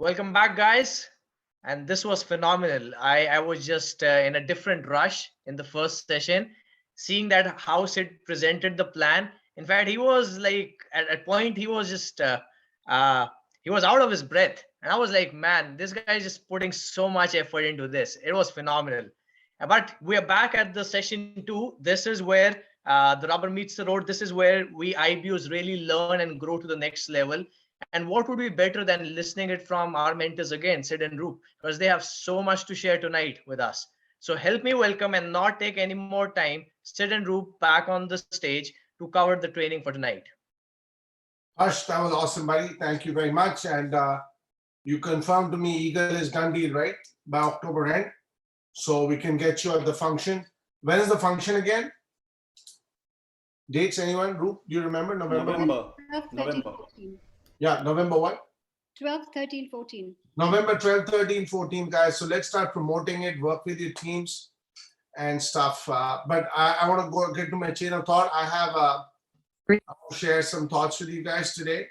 Welcome back, guys. And this was phenomenal. I was just in a different rush in the first session, seeing that how Sid presented the plan. In fact, he was like, at point, he was just, uh, he was out of his breath. And I was like, man, this guy is just putting so much effort into this. It was phenomenal. But we are back at the session two. This is where the rubber meets the road. This is where we IBUs really learn and grow to the next level. And what would be better than listening it from our mentors again, Sid and Roop, because they have so much to share tonight with us. So help me welcome and not take any more time, Sid and Roop back on the stage to cover the training for tonight. Harsh, that was awesome, buddy. Thank you very much. And you confirmed to me Eagle is done deal, right? By October end. So we can get you at the function. When is the function again? Dates, anyone? Roop, do you remember? November? 12, 13, 14. Yeah, November what? 12, 13, 14. November 12, 13, 14, guys. So let's start promoting it, work with your teams and stuff. But I want to go get to my chain of thought. I'll share some thoughts with you guys today.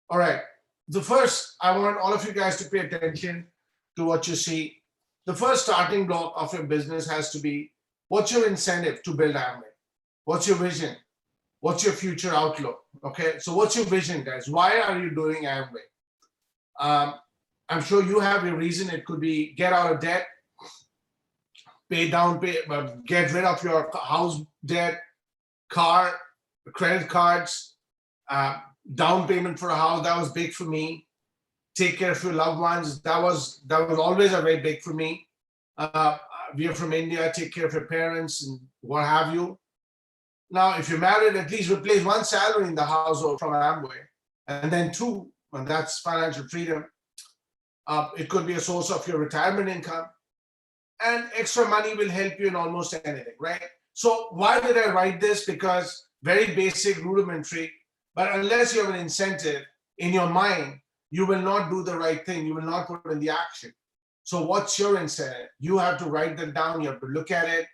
All right. The first, I want all of you guys to pay attention to what you see. The first starting block of your business has to be, what's your incentive to build Amway? What's your vision? What's your future outlook? Okay, so what's your vision, guys? Why are you doing Amway? I'm sure you have your reason. It could be get out of debt, get rid of your house debt, car, credit cards, down payment for a house. That was big for me. Take care of your loved ones. That was always a very big for me. We are from India. Take care of your parents and what have you. Now, if you're married, at least replace one salary in the household from Amway, and then two, and that's financial freedom. It could be a source of your retirement income, and extra money will help you in almost anything, right? So why did I write this? Because very basic, rudimentary, but unless you have an incentive in your mind, you will not do the right thing. You will not put in the action. So what's your incentive? You have to write that down. You have to look at it.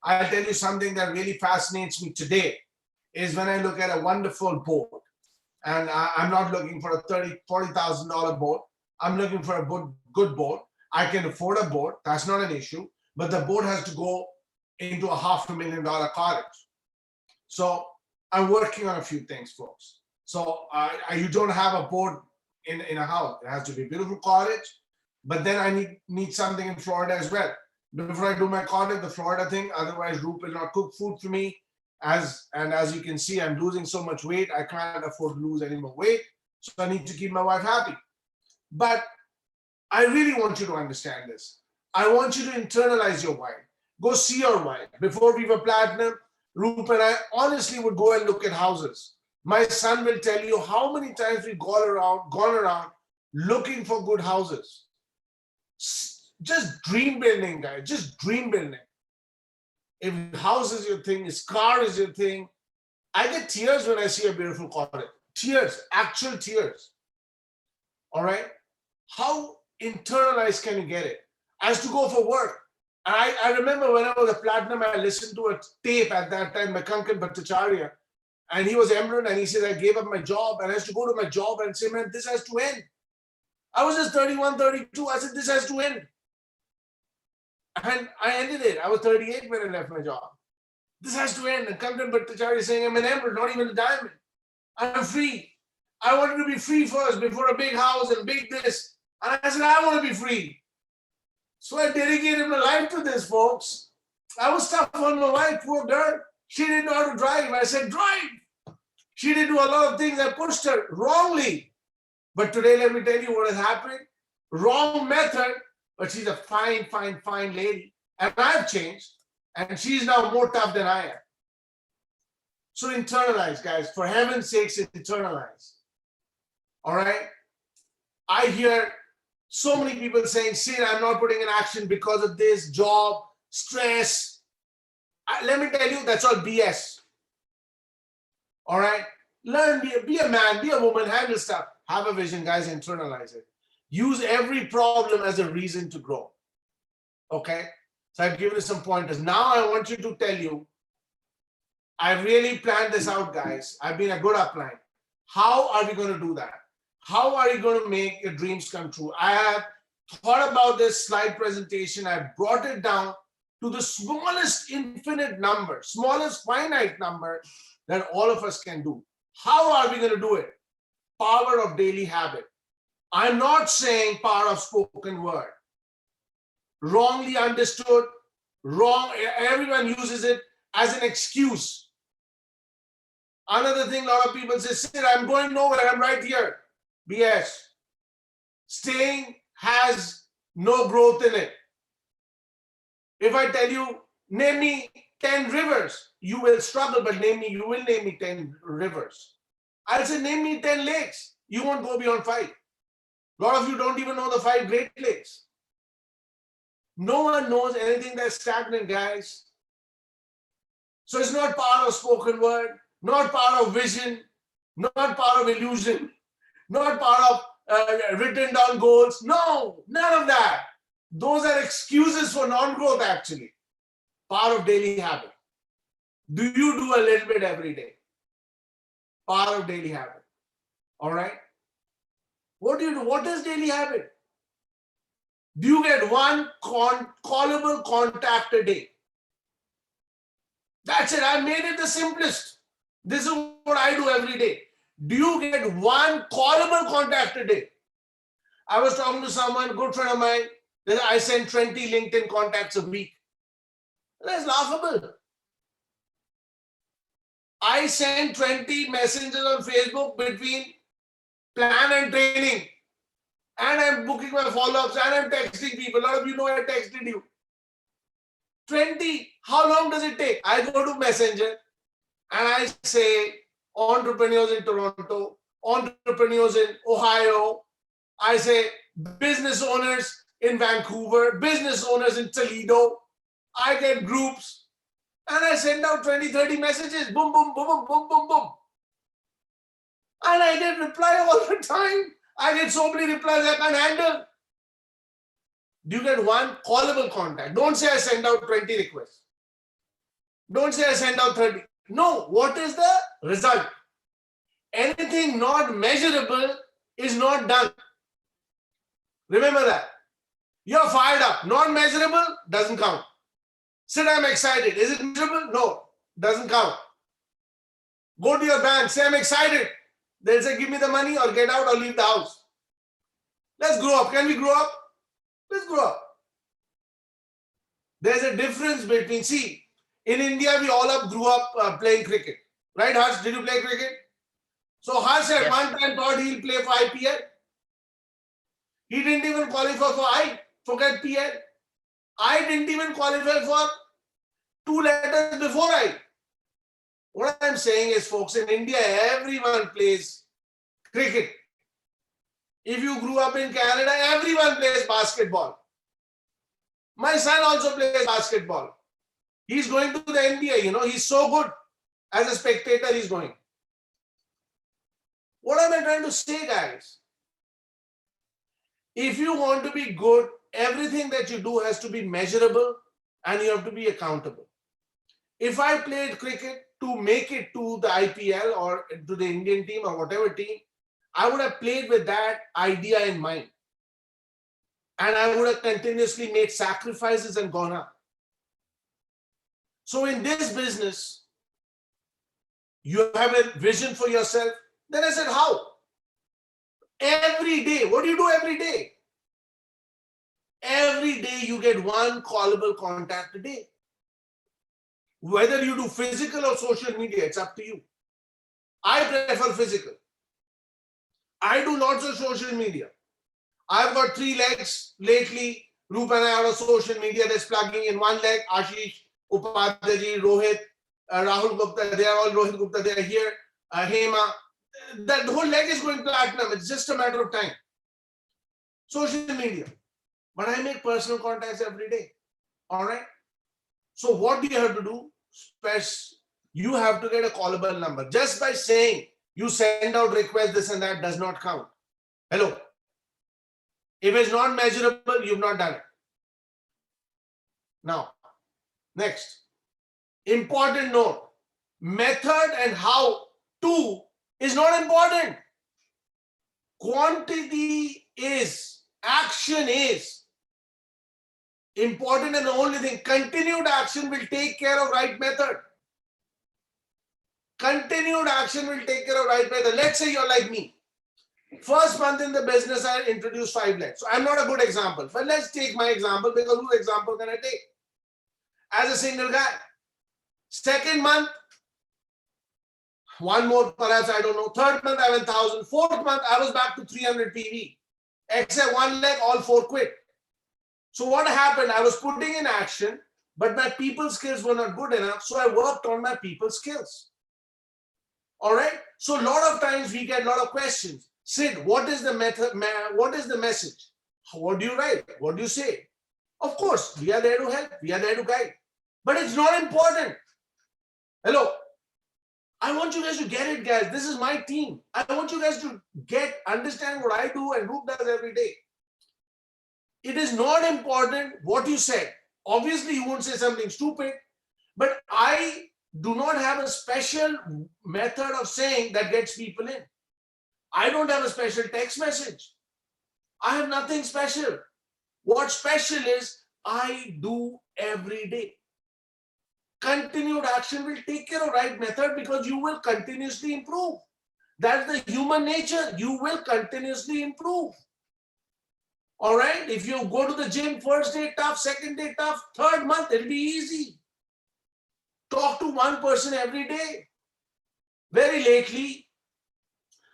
I'll tell you something that really fascinates me today is when I look at a wonderful boat, and I'm not looking for a $40,000 boat. I'm looking for a good boat. I can afford a boat. That's not an issue, but the boat has to go into a $500,000 cottage. So I'm working on a few things, folks. So you don't have a boat in a house. It has to be a beautiful cottage, but then I need something in Florida as well. Before I do my cottage, the Florida thing, otherwise Roop will not cook food for me. As you can see, I'm losing so much weight, I can't afford to lose any more weight. So I need to keep my wife happy. But I really want you to understand this. I want you to internalize your wife. Go see your wife. Before we were platinum, Roop and I honestly would go and look at houses. My son will tell you how many times we've gone around looking for good houses. Just dream building, guys. Just dream building. If house is your thing, if car is your thing, I get tears when I see a beautiful cottage. Tears, actual tears. All right? How internalized can you get it? I used to go for work. I remember when I was a platinum, I listened to a tape at that time by Kankan Bhattacharya. And he was Emran, and he said, I gave up my job. And I used to go to my job and say, man, this has to end. I was just 31, 32. I said, this has to end. And I ended it. I was 38 when I left my job. This has to end. And Kankan Bhattacharya is saying, I'm an emerald, not even a diamond. I'm free. I wanted to be free first before a big house and big this. And I said, I want to be free. So I dedicated my life to this, folks. I was tough on my wife, poor girl. She didn't know how to drive. I said, drive. She didn't do a lot of things. I pushed her wrongly. But today, let me tell you what has happened. Wrong method. But she's a fine, fine, fine lady. And I've changed. And she's now more tough than I am. So internalize, guys. For heaven's sakes, internalize. All right? I hear so many people saying, Sid, I'm not putting in action because of this job, stress. Let me tell you, that's all BS. All right? Learn, be a man, be a woman, handle stuff. Have a vision, guys, internalize it. Use every problem as a reason to grow. Okay? So I've given you some pointers. Now I want you to tell you, I really planned this out, guys. I've been a good upline. How are we going to do that? How are you going to make your dreams come true? I have thought about this slide presentation. I brought it down to the smallest infinite number, smallest finite number that all of us can do. How are we going to do it? Power of daily habit. I'm not saying power of spoken word. Wrongly understood, wrong. Everyone uses it as an excuse. Another thing, a lot of people say, Sid, I'm going nowhere, I'm right here. BS. Staying has no growth in it. If I tell you, name me 10 rivers, you will struggle, but you will name me 10 rivers. I'll say, name me 10 lakes. You won't go beyond 5. A lot of you don't even know the 5 Great Lakes. No one knows anything that's stagnant, guys. So it's not power of spoken word, not power of vision, not power of illusion, not power of written down goals. No, none of that. Those are excuses for non-growth, actually. Power of daily habit. Do you do a little bit every day? Power of daily habit. All right? What do you do? What is daily habit? Do you get one callable contact a day? That's it. I made it the simplest. This is what I do every day. Do you get one callable contact a day? I was talking to someone, good friend of mine, that I send 20 LinkedIn contacts a week. That's laughable. I send 20 messages on Facebook between plan and training. And I'm booking my follow-ups and I'm texting people. A lot of you know I texted you. 20. How long does it take? I go to Messenger and I say entrepreneurs in Toronto, entrepreneurs in Ohio. I say business owners in Vancouver, business owners in Toledo. I get groups and I send out 20, 30 messages. Boom, boom, boom, boom, boom, boom, boom. And I get reply all the time. I get so many replies I can't handle. Do you get one callable contact? Don't say I send out 20 requests. Don't say I send out 30. No, what is the result? Anything not measurable is not done. Remember that. You're fired up. Not measurable doesn't count. Sid, I'm excited. Is it measurable? No, doesn't count. Go to your bank. Say, I'm excited. They'll say, give me the money or get out or leave the house. Let's grow up. Can we grow up? Let's grow up. There's a difference between, see, in India, we all grew up playing cricket. Right, Harsh? Did you play cricket? So Harsh at one time thought he'll play for IPL. He didn't even qualify for I. Forget PL. I didn't even qualify for 2 letters before I. What I'm saying is, folks, in India, everyone plays cricket. If you grew up in Canada, everyone plays basketball. My son also plays basketball. He's going to the NBA, you know, he's so good. As a spectator, he's going. What am I trying to say, guys? If you want to be good, everything that you do has to be measurable and you have to be accountable. If I played cricket to make it to the IPL or to the Indian team or whatever team, I would have played with that idea in mind. And I would have continuously made sacrifices and gone up. So in this business, you have a vision for yourself. Then I said, how? Every day. What do you do every day? Every day you get one callable contact a day. Whether you do physical or social media, it's up to you. I prefer physical. I do lots of social media. I've got 3 legs lately. Roop and I are on social media. That's plugging in one leg. Ashish, Upadhyay, Rohit, Rahul Gupta, they are all Rohit Gupta, they are here. Hema. That whole leg is going platinum. It's just a matter of time. Social media. But I make personal contacts every day. All right. So what do you have to do? You have to get a callable number. Just by saying you send out requests, this and that does not count. Hello. If it's not measurable, you've not done it. Now, next. Important note. Method and how to is not important. Quantity is, action is important, and the only thing, continued action will take care of right method. Continued action will take care of right method. Let's say you're like me. First month in the business, I introduced 5 lakhs. So I'm not a good example, but let's take my example, because whose example can I take? As a single guy. Second month, one more, perhaps, I don't know. Third month, I went 1,000. Fourth month, I was back to 300 PV. Except 1 lakh, all 4 quit. So what happened? I was putting in action, but my people skills were not good enough. So I worked on my people skills. All right. So a lot of times we get a lot of questions. Sid, what is the method? What is the message? What do you write? What do you say? Of course, we are there to help. We are there to guide. But it's not important. Hello. I want you guys to get it, guys. This is my team. I want you guys to understand what I do and Roop does every day. It is not important what you said. Obviously, you won't say something stupid, but I do not have a special method of saying that gets people in. I don't have a special text message. I have nothing special. What's special is I do every day. Continued action will take care of right method, because you will continuously improve. That's the human nature. You will continuously improve. All right. If you go to the gym, first day tough, second day tough, third month, it'll be easy. Talk to one person every day. Very lately,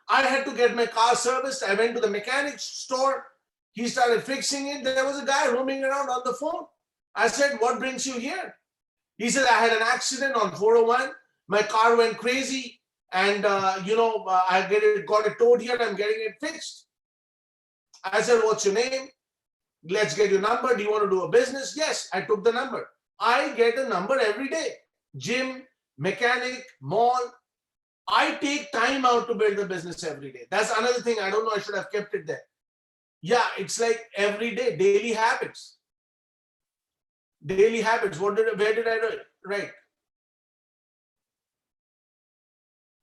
I had to get my car serviced. I went to the mechanic store. He started fixing it. There was a guy roaming around on the phone. I said, what brings you here? He said, I had an accident on 401. My car went crazy. And, I got it towed here. I'm getting it fixed. I said, what's your name? Let's get your number. Do you want to do a business? Yes, I took the number. I get a number every day. Gym, mechanic, mall. I take time out to build the business every day. That's another thing. I don't know. I should have kept it there. Yeah, it's like every day, daily habits. Daily habits. Where did I write?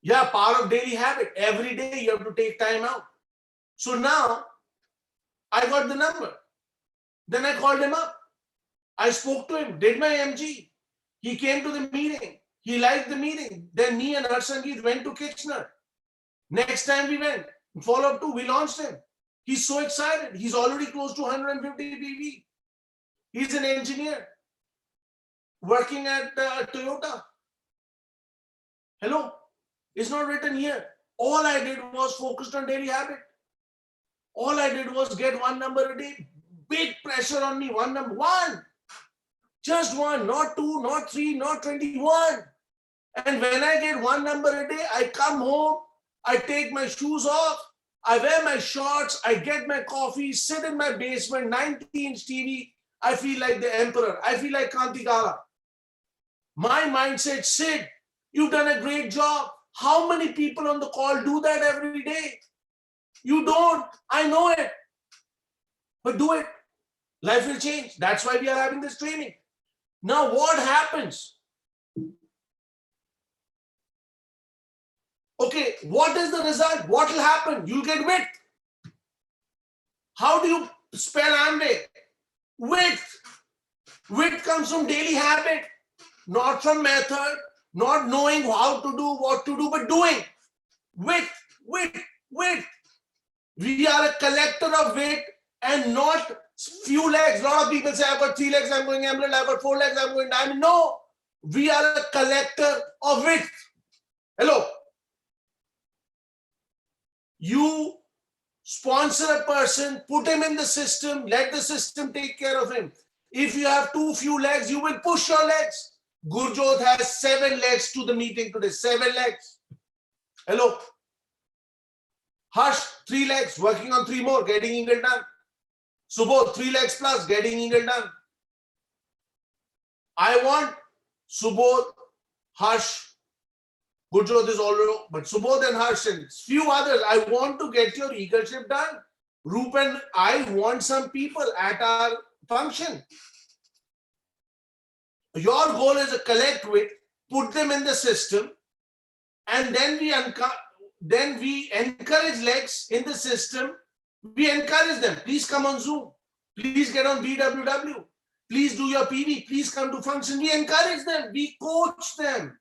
Yeah, power of daily habit. Every day you have to take time out. So now I got the number. Then I called him up. I spoke to him, did my MG. He came to the meeting. He liked the meeting. Then me and Harsangeet went to Kitchener. Next time we went, follow-up 2, we launched him. He's so excited. He's already close to 150 PV. He's an engineer working at Toyota. Hello, it's not written here. All I did was focused on daily habit. All I did was get 1 number a day. Big pressure on me. 1 number, 1. Just 1, not 2, not 3, not 21. And when I get 1 number a day, I come home, I take my shoes off, I wear my shorts, I get my coffee, sit in my basement, 90-inch TV. I feel like the emperor. I feel like Kantigala. My mindset, Sid, you've done a great job. How many people on the call do that every day? You don't. I know it. But do it. Life will change. That's why we are having this training. Now, what happens? Okay, what is the result? What will happen? You'll get width. How do you spell Amway? Width. Width comes from daily habit, not from method, not knowing how to do, what to do, but doing. Width, width, width. We are a collector of width and not few legs. A lot of people say, I've got 3 legs, I'm going emerald. I've got 4 legs, I'm going diamond. No, we are a collector of width. Hello. You sponsor a person, put him in the system, let the system take care of him. If you have too few legs, you will push your legs. Gurjot has 7 legs to the meeting today. 7 legs. Hello. Harsh, 3 legs, working on 3 more, getting Eagle done. Subodh, 3 legs plus, getting Eagle done. I want Subodh, Harsh, Gurjot is already, but Subodh and Harsh and few others, I want to get your eagleship done. Roop and I want some people at our function. Your goal is to collect with, put them in the system, and then then we encourage legs in the system. We encourage them. Please come on Zoom. Please get on BWW. Please do your PV. Please come to function. We encourage them. We coach them.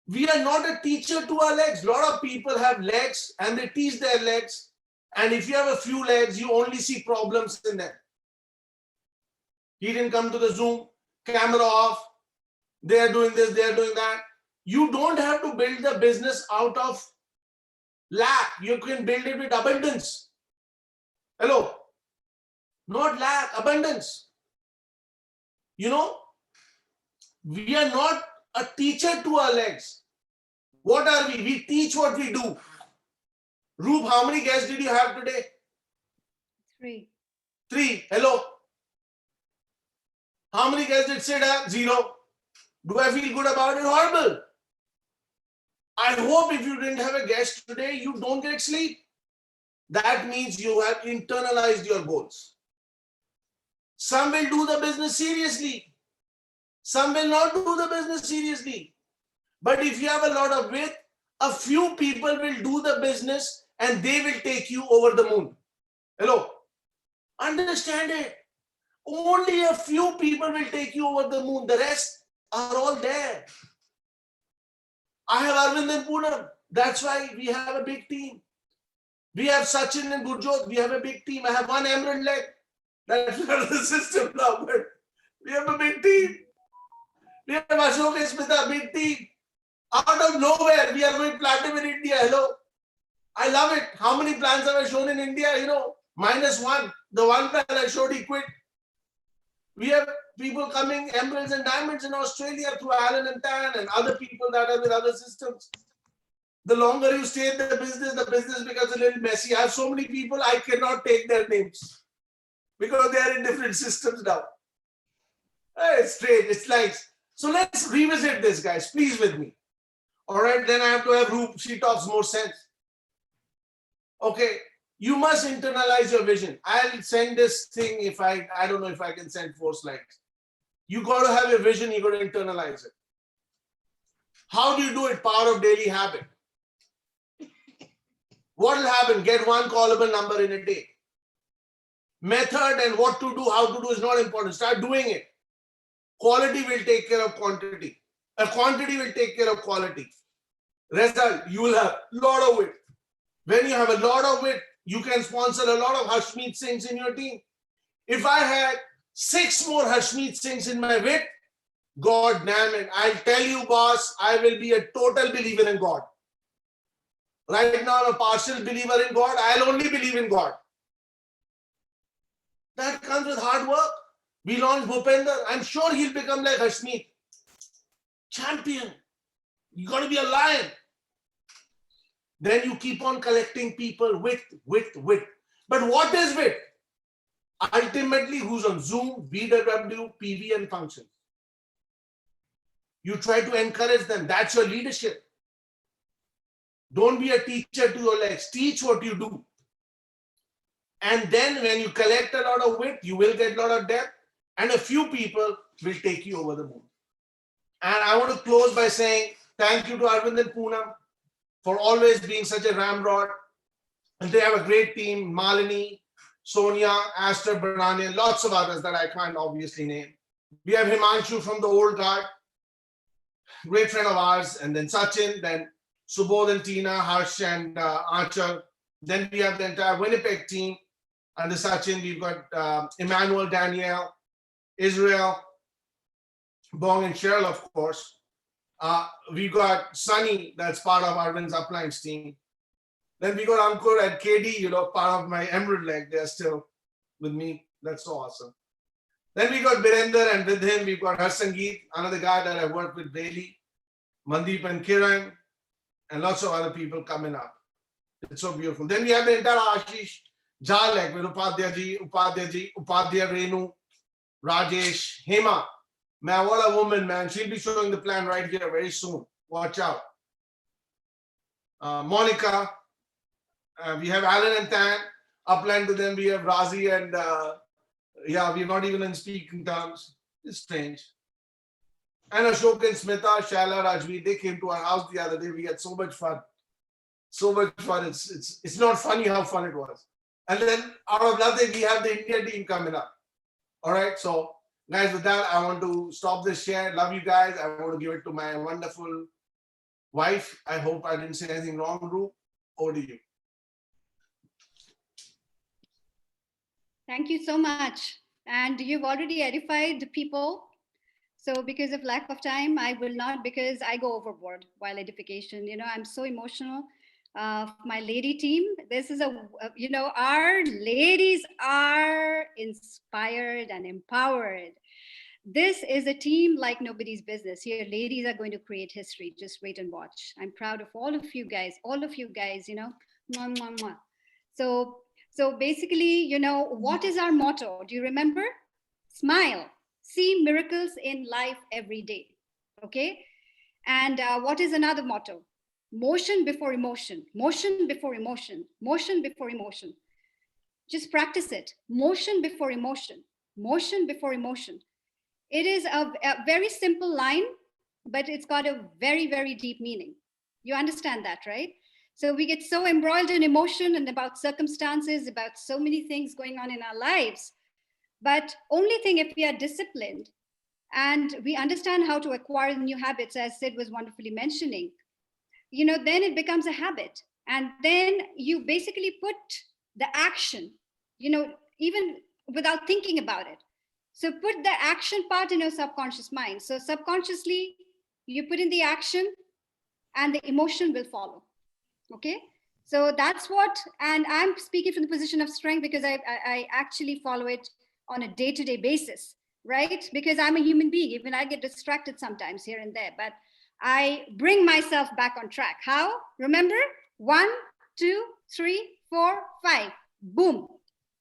We are not a teacher to our legs. A lot of people have legs and they teach their legs. And if you have a few legs, you only see problems in them. He didn't come to the Zoom, camera off. They are doing this, they are doing that. You don't have to build the business out of lack. You can build it with abundance. Hello? Not lack, abundance. You know, we are not a teacher to our legs. What are we? We teach what we do. Roop, how many guests did you have today? 3. 3. Hello? How many guests did Sid have? 0. Do I feel good about it? Horrible. I hope if you didn't have a guest today, you don't get sleep. That means you have internalized your goals. Some will do the business seriously. Some will not do the business seriously. But if you have a lot of width, a few people will do the business and they will take you over the moon. Hello? Understand it. Only a few people will take you over the moon. The rest are all there. I have Arvind and Poonam. That's why we have a big team. We have Sachin and Gurjot. We have a big team. I have one emerald leg. That's not the system now, but we have a big team. We have Ashok and Smita, big team. Out of nowhere, we are going platinum in India. Hello. I love it. How many plans have I shown in India? You know, -1. The one plan I showed, he quit. We have people coming emeralds and diamonds in Australia through Alan and Tan and other people that are with other systems. The longer you stay in the business becomes a little messy. I have so many people, I cannot take their names because they are in different systems now. It's strange. It's like, so let's revisit this, guys. Please with me. All right, then I have to have Roop. She talks more sense. Okay, you must internalize your vision. I'll send this thing if I don't know if I can send 4 slides. You got to have a vision, you got to internalize it. How do you do it? Power of daily habit. What will happen? Get one callable number in a day. Method and what to do, how to do is not important. Start doing it. Quality will take care of quantity. A quantity will take care of quality. Result, you will have a lot of it. When you have a lot of it, you can sponsor a lot of Harshmeet Singhs in your team. If I had 6 more Harshmeet Singhs in my wit, God damn it, I'll tell you, boss, I will be a total believer in God. Right now, I'm a partial believer in God. I'll only believe in God. That comes with hard work. We launched Bhupender. I'm sure he'll become like Harshmeet. Champion. You got to be a lion. Then you keep on collecting people with. But what is with? Ultimately, who's on Zoom, BWW, PV, and functions. You try to encourage them. That's your leadership. Don't be a teacher to your legs. Teach what you do. And then when you collect a lot of width, you will get a lot of depth. And a few people will take you over the moon. And I want to close by saying thank you to Arvind and Poonam for always being such a ramrod. And they have a great team, Malini, Sonia, Aster, Barani, lots of others that I can't obviously name. We have Himanshu from the old guard, great friend of ours, and then Sachin, then Subodh and Tina, Harsh and Archer. Then we have the entire Winnipeg team. Under Sachin, we've got Emmanuel, Danielle, Israel, Bong and Cheryl, of course. We've got Sunny, that's part of Arvind's uplines team. Then we got Ankur and KD, part of my emerald leg. They're still with me. That's so awesome. Then we got Birender, and with him, we've got Harsangeet, another guy that I worked with daily, Mandeep and Kiran, and lots of other people coming up. It's so beautiful. Then we have the entire Ashish Jha leg with Upadhyaya Ji, Upadhyaya Renu, Rajesh, Hema. Man, what a woman, man. She'll be showing the plan right here very soon. Watch out. Monica. We have Alan and Tan. Upline to them, we have Razi and we're not even in speaking terms. It's strange. And Ashok and Smita, Shala, Rajvi, they came to our house the other day. We had so much fun. So much fun. It's not funny how fun it was. And then out of nothing, we have the India team coming up. All right. So guys, with that, I want to stop this share. Love you guys. I want to give it to my wonderful wife. I hope I didn't say anything wrong, Ru. Over to you. Thank you so much. And you've already edified the people. So because of lack of time, I will not, because I go overboard while edification. You know, I'm so emotional. My lady team, this is you know, our ladies are inspired and empowered. This is a team like nobody's business. Here, ladies are going to create history. Just wait and watch. I'm proud of all of you guys, you know. Mwah, mwah, mwah. So basically, you know, what is our motto? Do you remember? Smile. See miracles in life every day. Okay. And what is another motto? Motion before emotion, motion before emotion, motion before emotion. Just practice it. Motion before emotion, motion before emotion. It is a very simple line, but it's got a very, very deep meaning. You understand that, right? So we get so embroiled in emotion and about circumstances, about so many things going on in our lives. But only thing, if we are disciplined and we understand how to acquire new habits, as Sid was wonderfully mentioning, you know, then it becomes a habit. And then you basically put the action, you know, even without thinking about it. So put the action part in your subconscious mind. So subconsciously, you put in the action and the emotion will follow. Okay. So that's what, and I'm speaking from the position of strength because I actually follow it on a day-to-day basis, right? Because I'm a human being. Even I get distracted sometimes here and there, but I bring myself back on track. How? Remember? 1, 2, 3, 4, 5. Boom.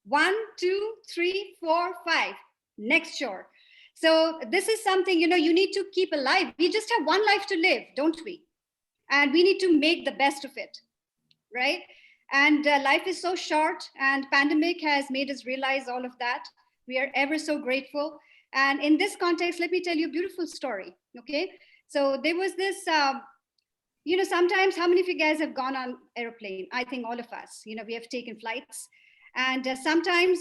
1, 2, 3, 4, 5. Next shore. So this is something, you know, you need to keep alive. We just have one life to live, don't we? And we need to make the best of it, right? And life is so short, and pandemic has made us realize all of that. We are ever so grateful. And in this context, let me tell you a beautiful story, okay? So there was this, you know, sometimes, how many of you guys have gone on airplane? I think all of us, you know, we have taken flights. And sometimes,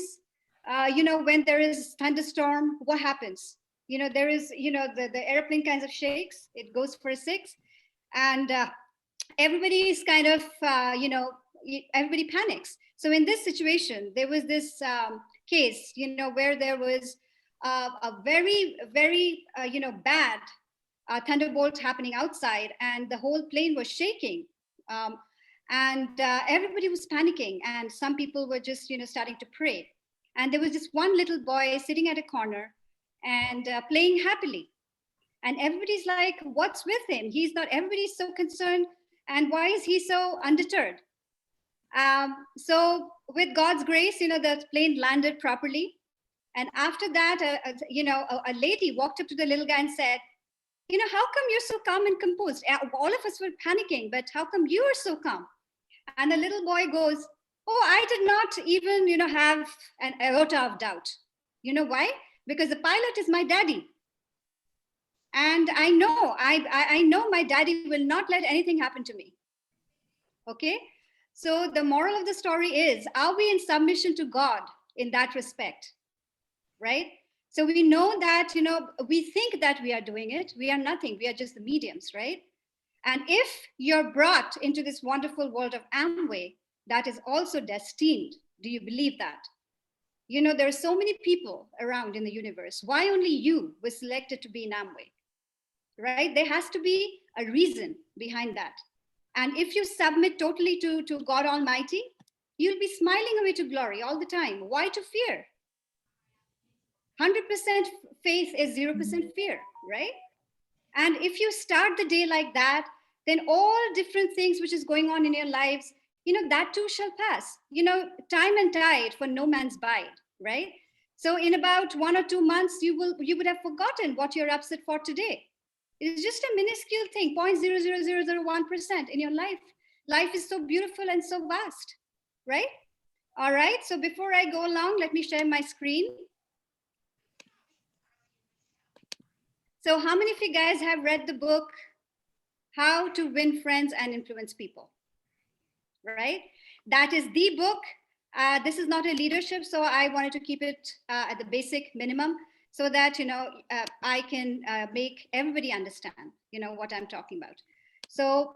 you know, when there is thunderstorm, what happens? You know, there is, you know, the airplane kind of shakes, it goes for a 6. And everybody is kind of, you know, everybody panics. So in this situation, there was this case, you know, where there was a very, very, you know, bad thunderbolt happening outside, and the whole plane was shaking. And everybody was panicking, and some people were just, you know, starting to pray. And there was this one little boy sitting at a corner and playing happily. And everybody's like, what's with him? He's not, everybody's so concerned. And why is he so undeterred? So with God's grace, you know, the plane landed properly. And after that, you know, a lady walked up to the little guy and said, you know, how come you're so calm and composed? All of us were panicking, but how come you are so calm? And the little boy goes, oh, I did not even, you know, have an iota of doubt. You know why? Because the pilot is my daddy. And I know, I know my daddy will not let anything happen to me. Okay. So the moral of the story is, are we in submission to God in that respect? Right? So we know that, you know, we think that we are doing it. We are nothing. We are just the mediums, right? And if you're brought into this wonderful world of Amway, that is also destined. Do you believe that? You know, there are so many people around in the universe. Why only you was selected to be in Amway? Right? There has to be a reason behind that. And if you submit totally to God Almighty, you'll be smiling away to glory all the time. Why to fear? 100% faith is 0% fear, right? And if you start the day like that, then all different things which is going on in your lives, you know, that too shall pass. You know, time and tide for no man's bide, right? So in about 1 or 2 months, you would have forgotten what you're upset for today. It's just a minuscule thing, 0.00001% in your life. Life is so beautiful and so vast, right? All right, so before I go along, let me share my screen. So how many of you guys have read the book, How to Win Friends and Influence People? right? That is the book. This is not a leadership, so I wanted to keep it at the basic minimum so that, I can make everybody understand, what I'm talking about. So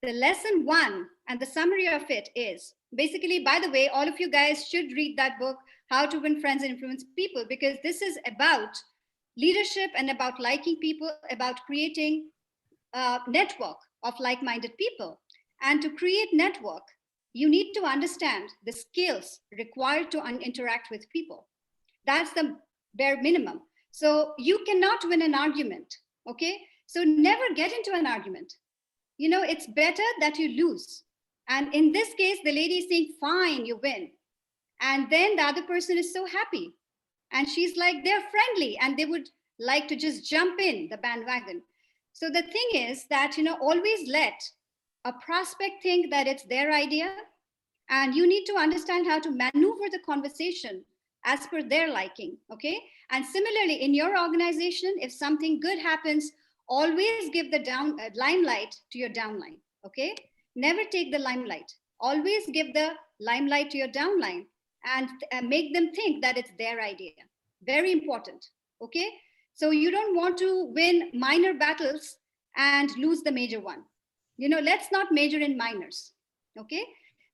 the lesson 1 and the summary of it is basically, by the way, all of you guys should read that book, How to Win Friends and Influence People, because this is about leadership and about liking people, about creating a network of like-minded people. And to create network, you need to understand the skills required to interact with people. That's the bare minimum. So you cannot win an argument, okay? So never get into an argument. It's better that you lose. And in this case, the lady is saying, fine, you win. And then the other person is so happy. And she's like, they're friendly and they would like to just jump in the bandwagon. So the thing is that, always let a prospect think that it's their idea. And you need to understand how to maneuver the conversation as per their liking, okay? And similarly, in your organization, if something good happens, always give the limelight to your downline, okay? Never take the limelight. Always give the limelight to your downline and make them think that it's their idea. Very important, okay? So you don't want to win minor battles and lose the major one. Let's not major in minors, okay?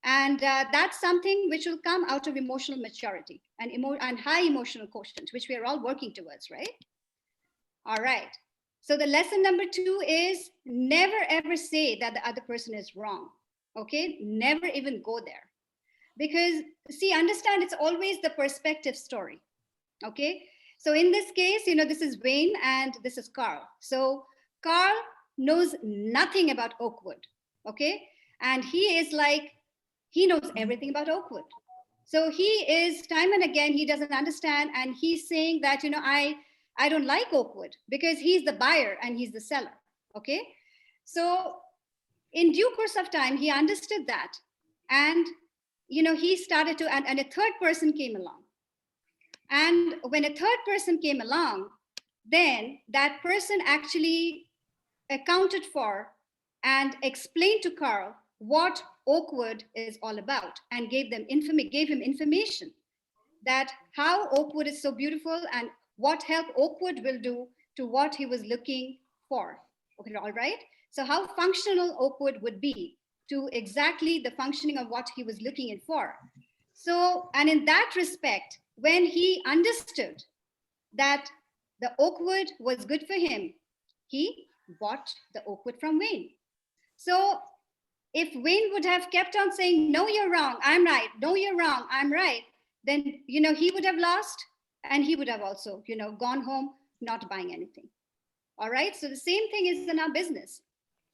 And that's something which will come out of emotional maturity and high emotional quotient, which we are all working towards, right? All right. So the lesson number 2 is never ever say that the other person is wrong, okay? Never even go there. Because, see, understand it's always the perspective story, okay? So in this case, this is Wayne and this is Carl. So Carl knows nothing about Oakwood, okay? And he is like, he knows everything about Oakwood. So he is, time and again, he doesn't understand. And he's saying that, I don't like Oakwood because he's the buyer and he's the seller, okay? So in due course of time, he understood that. And, he started to, and a third person came along. And when a third person came along, then that person actually accounted for and explained to Carl what Oakwood is all about and gave him information that how Oakwood is so beautiful and what help Oakwood will do to what he was looking for. Okay, all right. So how functional Oakwood would be to exactly the functioning of what he was looking in for. So, and in that respect, when he understood that the Oakwood was good for him, he bought the Oakwood from Wayne. So if Wayne would have kept on saying, no, you're wrong, I'm right, no, you're wrong, I'm right, then, he would have lost and he would have also, gone home not buying anything. All right. So the same thing is in our business.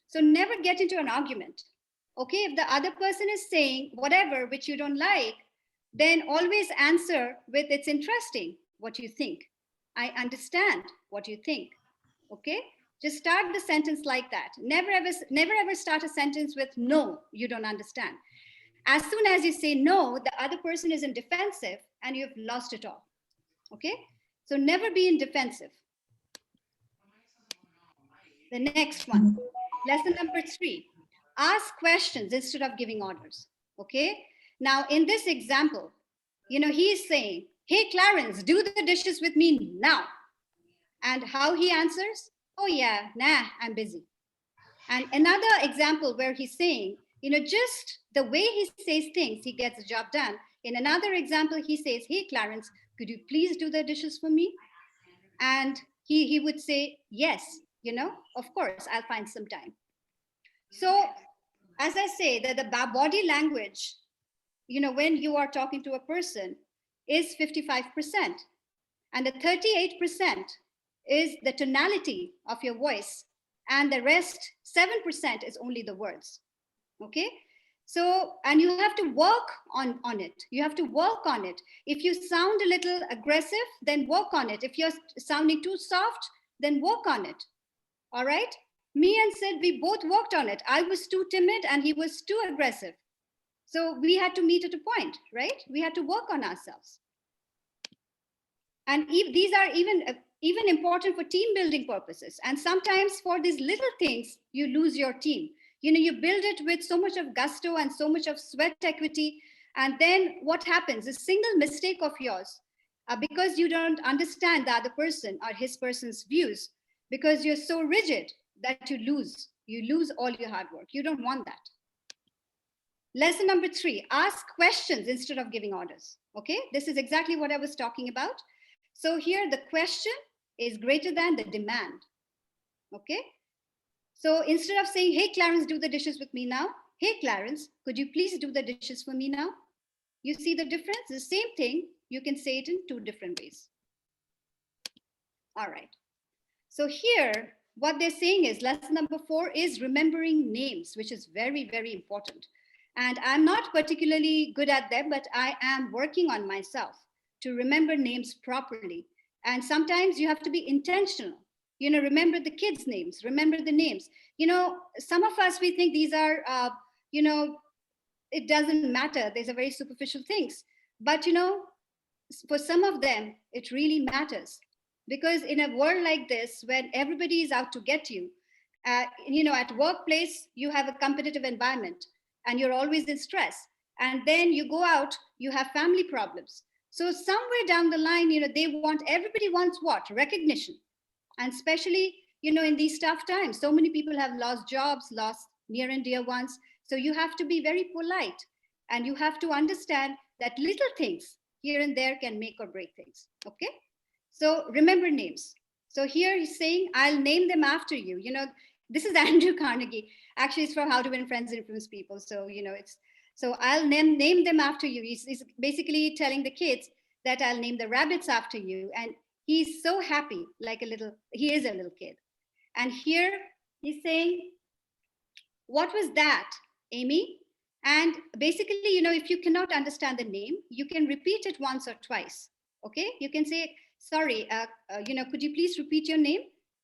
So never get into an argument. Okay. If the other person is saying whatever which you don't like, then always answer with, it's interesting what you think. I understand what you think. Okay. Just start the sentence like that. Never ever start a sentence with, no, you don't understand. As soon as you say no, the other person is in defensive and you've lost it all. Okay. So never be in defensive. The next one, lesson number 3, ask questions instead of giving orders. Okay. Now in this example, he's saying, hey, Clarence, do the dishes with me now. And how he answers, oh yeah, nah, I'm busy. And another example where he's saying, just the way he says things, he gets the job done. In another example, he says, hey, Clarence, could you please do the dishes for me? And he would say, yes, of course, I'll find some time. So as I say, that the body language, when you are talking to a person is 55%. And the 38% is the tonality of your voice. And the rest, 7% is only the words. Okay. So, and you have to work on it. You have to work on it. If you sound a little aggressive, then work on it. If you're sounding too soft, then work on it. All right. Me and Sid, we both worked on it. I was too timid and he was too aggressive. So we had to meet at a point, right? We had to work on ourselves. And these are even important for team building purposes. And sometimes for these little things, you lose your team. You build it with so much of gusto and so much of sweat equity. And then what happens? A single mistake of yours, because you don't understand the other person or his person's views, because you're so rigid that you lose all your hard work. You don't want that. Lesson number 3, ask questions instead of giving orders. Okay, this is exactly what I was talking about. So here the question is greater than the demand. Okay, so instead of saying, hey, Clarence, do the dishes with me now. Hey, Clarence, could you please do the dishes for me now? You see the difference? The same thing, you can say it in 2 different ways. All right. So here, what they're saying is lesson number 4 is remembering names, which is very, very important. And I'm not particularly good at them, but I am working on myself to remember names properly. And sometimes you have to be intentional. Remember the kids' names, remember the names. Some of us, we think these are, it doesn't matter. These are very superficial things. But, for some of them, it really matters. Because in a world like this, when everybody is out to get you, at workplace, you have a competitive environment and you're always in stress. And then you go out, you have family problems. So somewhere down the line, everybody wants what? Recognition. And especially, in these tough times, so many people have lost jobs, lost near and dear ones. So you have to be very polite and you have to understand that little things here and there can make or break things. Okay. So remember names. So here he's saying, I'll name them after you. This is Andrew Carnegie. Actually, it's for How to Win Friends and Influence People. So, so I'll name them after you. He's basically telling the kids that I'll name the rabbits after you. And he's so happy, he is a little kid. And here he's saying, what was that, Amy? And basically, if you cannot understand the name, you can repeat it once or twice. Okay, you can say, sorry, could you please repeat your name?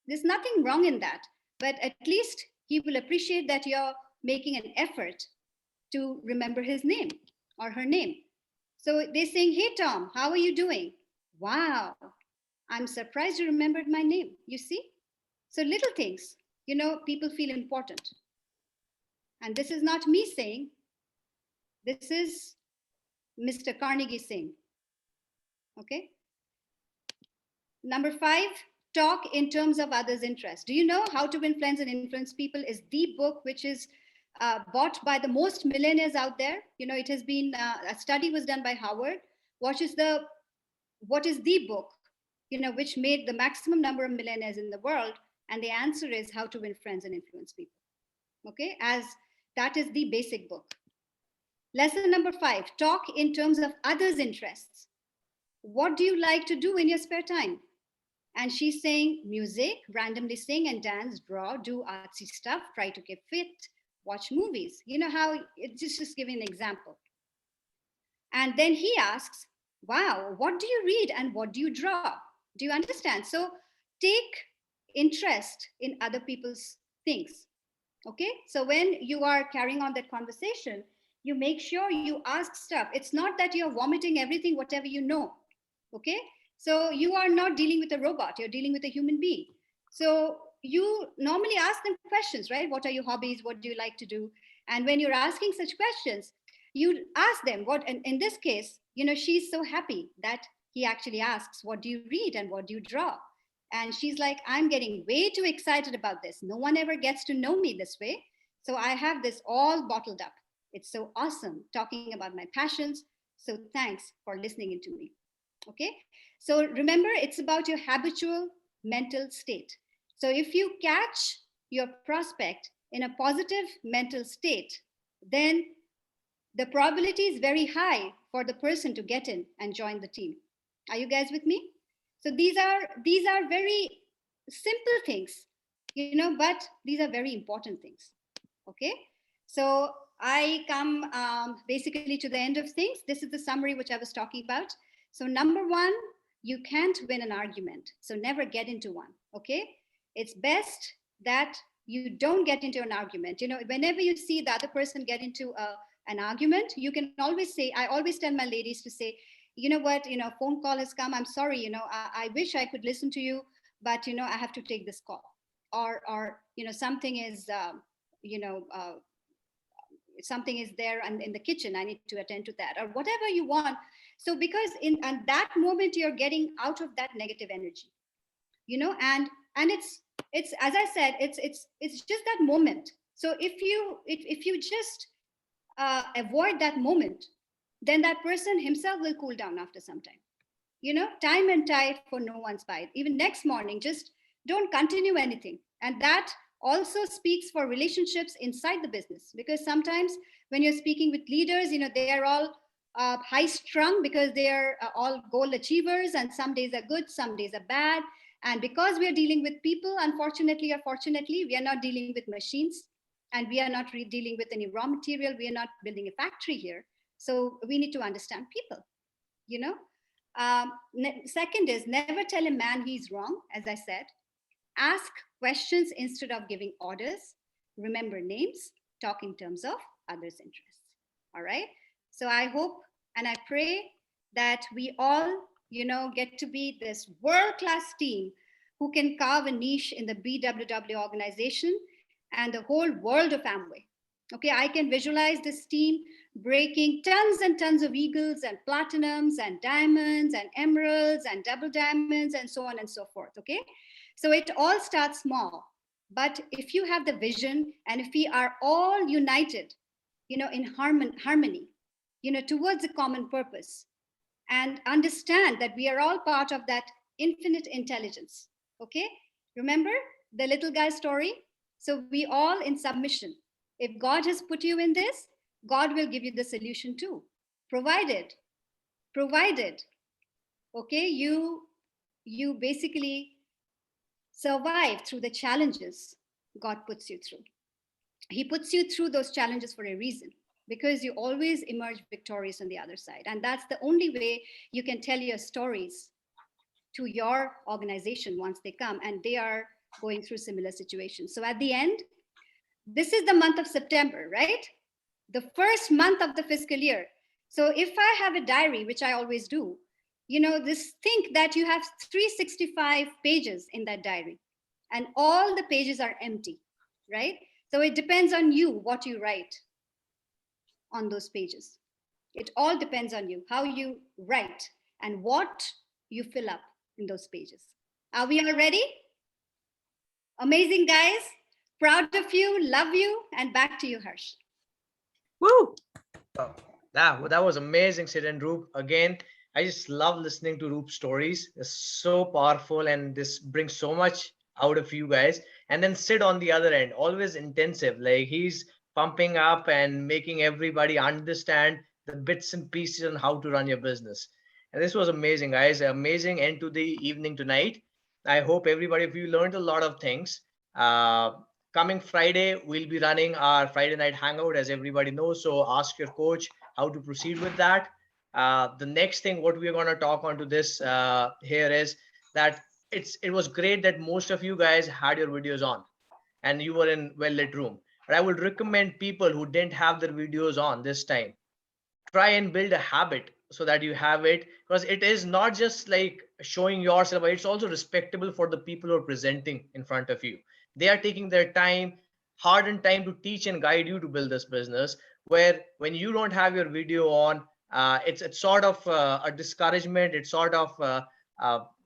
There's nothing wrong in that, but at least he will appreciate that you're making an effort to remember his name or her name. So they're saying, hey, Tom, how are you doing? Wow, I'm surprised you remembered my name. You see? So little things, people feel important. And this is not me saying, this is Mr. Carnegie saying. Okay. Number 5, talk in terms of others' interests. Do you know How to Win Friends and Influence People is the book which is bought by the most millionaires out there? It has been, a study was done by Harvard. What is the book, which made the maximum number of millionaires in the world? And the answer is How to Win Friends and Influence People. Okay, as that is the basic book. Lesson number 5, talk in terms of others' interests. What do you like to do in your spare time? And she's saying music, randomly sing and dance, draw, do artsy stuff, try to keep fit, watch movies. How it's just giving an example. And then he asks, wow, what do you read and what do you draw? Do you understand? So take interest in other people's things. Okay. So when you are carrying on that conversation, you make sure you ask stuff. It's not that you're vomiting everything, whatever you know. Okay. So you are not dealing with a robot, you're dealing with a human being. So you normally ask them questions, right? What are your hobbies? What do you like to do? And when you're asking such questions, you ask them what, and in this case, she's so happy that he actually asks, what do you read and what do you draw? And she's like, I'm getting way too excited about this. No one ever gets to know me this way. So I have this all bottled up. It's so awesome talking about my passions. So thanks for listening into me. Okay. So remember, it's about your habitual mental state. So if you catch your prospect in a positive mental state, then the probability is very high for the person to get in and join the team. Are you guys with me? So these are very simple things, but these are very important things. Okay. So I come basically to the end of things. This is the summary which I was talking about. So number 1, you can't win an argument. So never get into one. Okay. It's best that you don't get into an argument. Whenever you see the other person get into an argument, you can always say, I always tell my ladies to say, you know what, phone call has come. I'm sorry, I wish I could listen to you, but, I have to take this call. Or something is, something is there and in the kitchen, I need to attend to that, or whatever you want. So because in and that moment you're getting out of that negative energy, and it's as I said, it's just that moment. So if you just avoid that moment, then that person himself will cool down after some time. Time and tide for no one's bite. Even next morning, just don't continue anything. And that also speaks for relationships inside the business, because sometimes when you're speaking with leaders, they are all high strung because they are all goal achievers, and some days are good, some days are bad. And because we are dealing with people, unfortunately or fortunately, we are not dealing with machines, and we are not dealing with any raw material. We are not building a factory here. So we need to understand people, you know. Second is, never tell a man he's wrong, as I said. Ask questions instead of giving orders. Remember names. Talk in terms of others' interests. All right. So I hope and I pray that we all, get to be this world-class team who can carve a niche in the BWW organization and the whole world of Amway. Okay, I can visualize this team breaking tons and tons of eagles and platinums and diamonds and emeralds and double diamonds and so on and so forth. Okay, so it all starts small, but if you have the vision and if we are all united, in harmony, towards a common purpose, and understand that we are all part of that infinite intelligence. Okay, remember the little guy story? So we all in submission. If God has put you in this, God will give you the solution too. Provided, okay, you basically survive through the challenges God puts you through. He puts you through those challenges for a reason, because you always emerge victorious on the other side. And that's the only way you can tell your stories to your organization once they come and they are going through similar situations. So at the end, this is the month of September, right? The first month of the fiscal year. So if I have a diary, which I always do, think that you have 365 pages in that diary and all the pages are empty, right? So it depends on you what you write on those pages. It all depends on you, how you write and what you fill up in those pages. Are we all ready? Amazing, guys. Proud of you, love you, and back to you, Harsh. Woo! That was amazing, Sid and Roop. Again, I just love listening to Roop's stories. It's so powerful and this brings so much out of you guys. And then Sid on the other end, always intensive. Like he's pumping up and making everybody understand the bits and pieces on how to run your business. And this was amazing, guys. Amazing end to the evening tonight. I hope everybody, if you learned a lot of things. Coming Friday, we'll be running our Friday night hangout, as everybody knows. So ask your coach how to proceed with that. The next thing, what we're going to talk onto this here is that it was great that most of you guys had your videos on and you were in well-lit room. But I would recommend people who didn't have their videos on this time, try and build a habit so that you have it, because it is not just like showing yourself, but it's also respectable for the people who are presenting in front of you. They are taking their time, hard and time, to teach and guide you to build this business, where when you don't have your video on, it's sort of a discouragement. It's sort of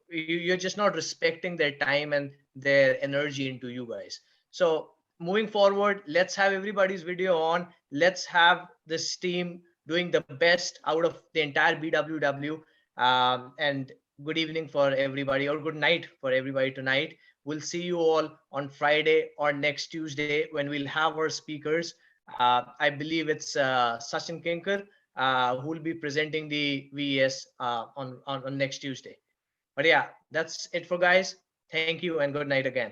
you're just not respecting their time and their energy into you guys. So moving forward, let's have everybody's video on. Let's have this team doing the best out of the entire BWW. And good evening for everybody, or good night for everybody tonight. We'll see you all on Friday or next Tuesday when we'll have our speakers. I believe it's Sachin Kinkar who will be presenting the VES on next Tuesday. But yeah, that's it for guys. Thank you and good night again.